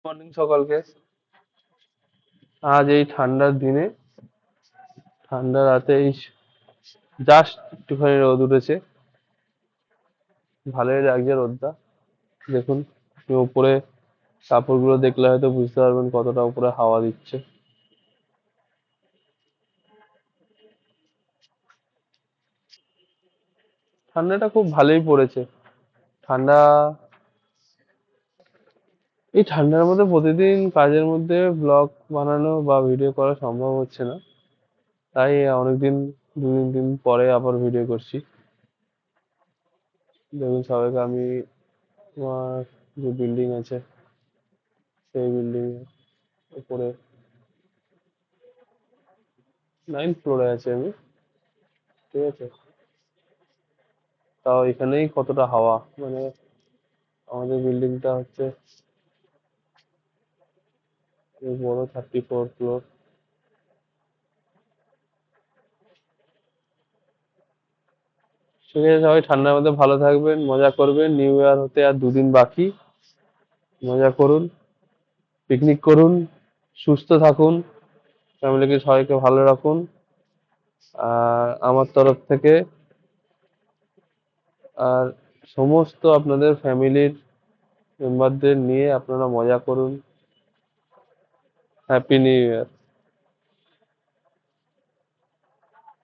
Morning সকালকে। আজ এই ঠান্ডার দিনে, ঠান্ডা রাতে এই জাস্ট একটুখানি রোদ উঠেছে। ভালোই লাগছে রোদটা। দেখুন, উপরে কাপড়গুলো দেখলে হয়তো বুঝতে পারবেন কতটা উপরে হাওয়া দিচ্ছে। ঠান্ডাটা খুব ভালোই পড়েছে। ঠান্ডা, এই ঠান্ডার মধ্যে প্রতিদিন কাজের মধ্যে ব্লগ বানানো বা ভিডিও করা সম্ভব হচ্ছে না। তাই অনেকদিন, 2-3 দিন পরে আবার ভিডিও করছি। দেখুন সবাইকে আমি, আমার যে বিল্ডিং আছে সেই বিল্ডিং এর উপরে 9th ফ্লোরে আছি আমি। ঠিক আছে, তাও এখানেই কতটা হাওয়া, মানে আমাদের বিল্ডিংটা হচ্ছে বেশ বড়, 34 ফ্লোর। ঠিক আছে, সবাই ঠান্ডার মধ্যে ভালো থাকবেন, মজা করবেন। নিউ ইয়ার হতে আর 2 দিন বাকি। মজা করুন, পিকনিক করুন, সুস্থ থাকুন, ফ্যামিলিকে সবাইকে ভালো রাখুন। আর আমার তরফ থেকে, আর সমস্ত আপনাদের ফ্যামিলির মেম্বারদের নিয়ে আপনারা মজা করুন। Happy new year.